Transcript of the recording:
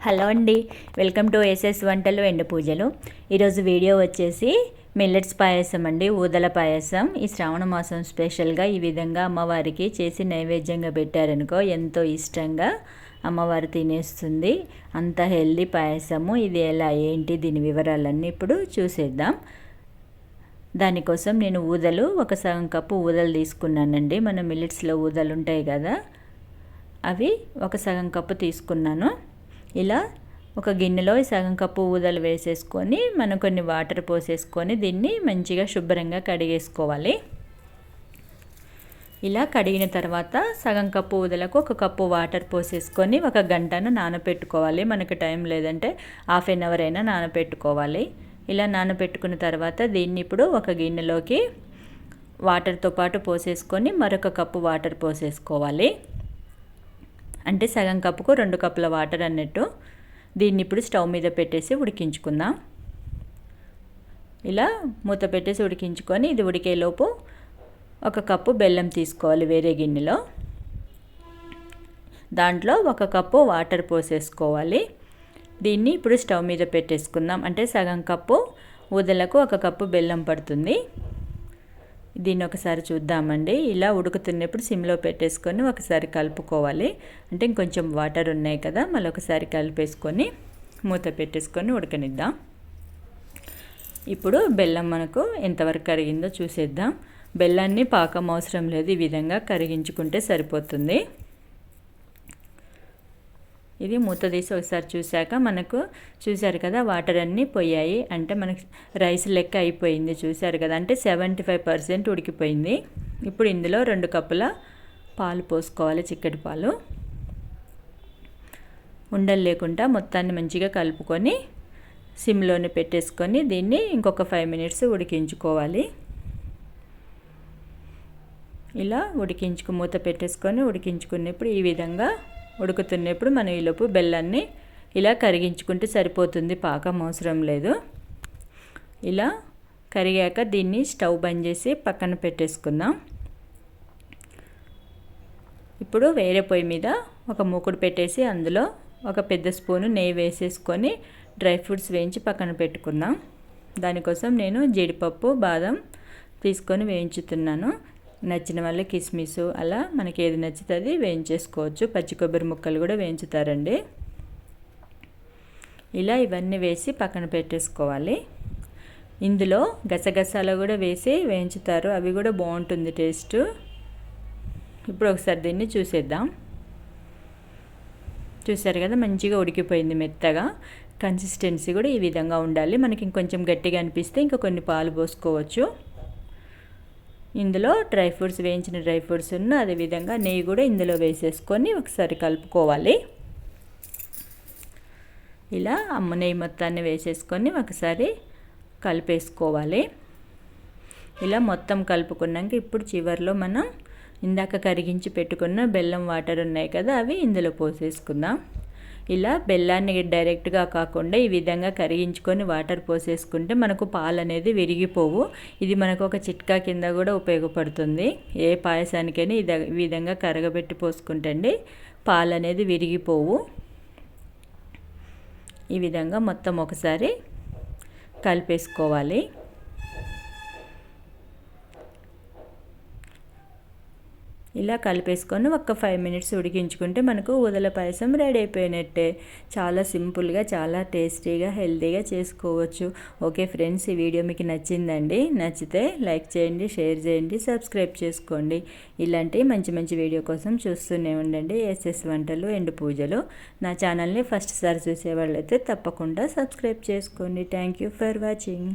Hello అండి, welcome to SS వంటలు ఎండ పూజలు. ఈరోజు వీడియో వచ్చేసి మిల్లెట్స్ పాయసం అండి, ఊదల పాయసం. ఈ శ్రావణ మాసం స్పెషల్గా ఈ విధంగా అమ్మవారికి చేసి నైవేద్యంగా పెట్టారనుకో ఎంతో ఇష్టంగా అమ్మవారు తినేస్తుంది. అంత హెల్దీ పాయసము. ఇది ఎలా ఏంటి దీని వివరాలన్నీ ఇప్పుడు చూసేద్దాం. దానికోసం నేను ఊదలు ఒక సగం కప్పు ఊదలు తీసుకున్నానండి. మన మిల్లెట్స్లో ఊదలు ఉంటాయి కదా, అవి ఒక సగం కప్పు తీసుకున్నాను. ఇలా ఒక గిన్నెలో సగం కప్పు ఊదలు వేసేసుకొని మనం కొన్ని వాటర్ పోసేసుకొని దీన్ని మంచిగా శుభ్రంగా కడిగేసుకోవాలి. ఇలా కడిగిన తర్వాత సగం కప్పు ఊదలకు ఒక కప్పు వాటర్ పోసేసుకొని ఒక గంటను నానబెట్టుకోవాలి. మనకు టైం లేదంటే హాఫ్ అన్ అవర్ అయినా నానబెట్టుకోవాలి. ఇలా నానబెట్టుకున్న తర్వాత దీన్ని ఇప్పుడు ఒక గిన్నెలోకి వాటర్తో పాటు పోసేసుకొని మరొక కప్పు వాటర్ పోసేసుకోవాలి. అంటే సగం కప్పుకు 2 కప్పుల వాటర్ అన్నట్టు. దీన్ని ఇప్పుడు స్టవ్ మీద పెట్టేసి ఉడికించుకుందాం. ఇలా మూత పెట్టేసి ఉడికించుకొని ఇది ఉడికేలోపు ఒక కప్పు బెల్లం తీసుకోవాలి వేరే గిన్నెలో. దాంట్లో ఒక కప్పు వాటర్ పోసేసుకోవాలి. దీన్ని ఇప్పుడు స్టవ్ మీద పెట్టేసుకుందాం. అంటే సగం కప్పు ఊదలకు ఒక కప్పు బెల్లం పడుతుంది. దీన్ని ఒకసారి చూద్దామండి. ఇలా ఉడుకుతున్నప్పుడు సిమ్లో పెట్టేసుకొని ఒకసారి కలుపుకోవాలి. అంటే ఇంకొంచెం వాటర్ ఉన్నాయి కదా, మళ్ళీ ఒకసారి కలిపేసుకొని మూత పెట్టేసుకొని ఉడకనిద్దాం. ఇప్పుడు బెల్లం మనకు ఎంతవరకు కరిగిందో చూసేద్దాం. బెల్లాన్ని పాకం అవసరం లేదు, ఈ విధంగా కరిగించుకుంటే సరిపోతుంది. ఇది మూత తీసి ఒకసారి చూశాక మనకు చూశారు కదా వాటర్ అన్నీ పోయాయి. అంటే మనకి రైస్ లెక్క అయిపోయింది. చూశారు కదా, అంటే 75% ఉడికిపోయింది. ఇప్పుడు ఇందులో 2 కప్పుల పాలు పోసుకోవాలి, చిక్కటి పాలు. ఉండలు లేకుండా మొత్తాన్ని మంచిగా కలుపుకొని సిమ్లోనే పెట్టేసుకొని దీన్ని ఇంకొక 5 మినిట్స్ ఉడికించుకోవాలి. ఇలా మూత పెట్టేసుకొని ఉడికించుకున్నప్పుడు ఈ విధంగా ఉడుకుతున్నప్పుడు మనం ఈలోపు బెల్లాన్ని ఇలా కరిగించుకుంటే సరిపోతుంది, పాకం అవసరం లేదు. ఇలా కరిగాక దీన్ని స్టవ్ బంద్ చేసి పక్కన పెట్టేసుకుందాం. ఇప్పుడు వేరే పొయ్యి మీద ఒక మూకుడు పెట్టేసి అందులో ఒక పెద్ద స్పూను నెయ్యి వేసేసుకొని డ్రై ఫ్రూట్స్ వేయించి పక్కన పెట్టుకుందాం. దానికోసం నేను జీడిపప్పు, బాదం తీసుకొని వేయించుతున్నాను. నచ్చిన వాళ్ళు కిస్మిస్, అలా మనకి ఏది నచ్చితే అది వేయించేసుకోవచ్చు. పచ్చి కొబ్బరి ముక్కలు కూడా వేయించుతారండి. ఇలా ఇవన్నీ వేసి పక్కన పెట్టేసుకోవాలి. ఇందులో గసగసాలు కూడా వేసి వేయించుతారు, అవి కూడా బాగుంటుంది టేస్ట్. ఇప్పుడు ఒకసారి దీన్ని చూసేద్దాం. చూసారు కదా, మంచిగా ఉడికిపోయింది మెత్తగా. కన్సిస్టెన్సీ కూడా ఈ విధంగా ఉండాలి. మనకి ఇంకొంచెం గట్టిగా అనిపిస్తే ఇంకా కొన్ని పాలు పోసుకోవచ్చు. ఇందులో వేయించిన డ్రై ఫ్రూట్స్ అదేవిధంగా నెయ్యి కూడా ఇందులో వేసేసుకొని ఒకసారి కలుపుకోవాలి. ఇలా నెయ్యి మొత్తాన్ని వేసేసుకొని ఒకసారి కలిపేసుకోవాలి. ఇలా మొత్తం కలుపుకున్నాక ఇప్పుడు చివరిలో మనం ఇందాక కరిగించి పెట్టుకున్న బెల్లం వాటర్ ఉన్నాయి కదా, అవి ఇందులో పోసేసుకుందాం. ఇలా బెల్లాన్ని డైరెక్ట్గా కాకుండా ఈ విధంగా కరిగించుకొని వాటర్ పోసేసుకుంటే మనకు పాలు అనేది విరిగిపోవు. ఇది మనకు ఒక చిట్కా కింద కూడా ఉపయోగపడుతుంది. ఏ పాయసానికైనా ఈ విధంగా కరగబెట్టి పోసుకుంటండి పాలు అనేది విరిగిపోవు. ఈ విధంగా మొత్తం ఒకసారి కలిపేసుకోవాలి. ఇలా కలిపేసుకొని ఒక 5 మినిట్స్ ఉడికించుకుంటే మనకు ఊదల పాయసం రెడీ అయిపోయినట్టే. చాలా సింపుల్గా, చాలా టేస్టీగా, హెల్తీగా చేసుకోవచ్చు. ఓకే ఫ్రెండ్స్, ఈ వీడియో మీకు నచ్చిందండి. నచ్చితే లైక్ చేయండి, షేర్ చేయండి, సబ్స్క్రైబ్ చేసుకోండి. ఇలాంటి మంచి మంచి వీడియో కోసం చూస్తూనే ఉండండి ఎస్ఎస్ వంటలు ఎండు పూజలు. నా ఛానల్ని ఫస్ట్ సారి చూసేవాళ్ళైతే తప్పకుండా సబ్స్క్రైబ్ చేసుకోండి. Thank you for watching.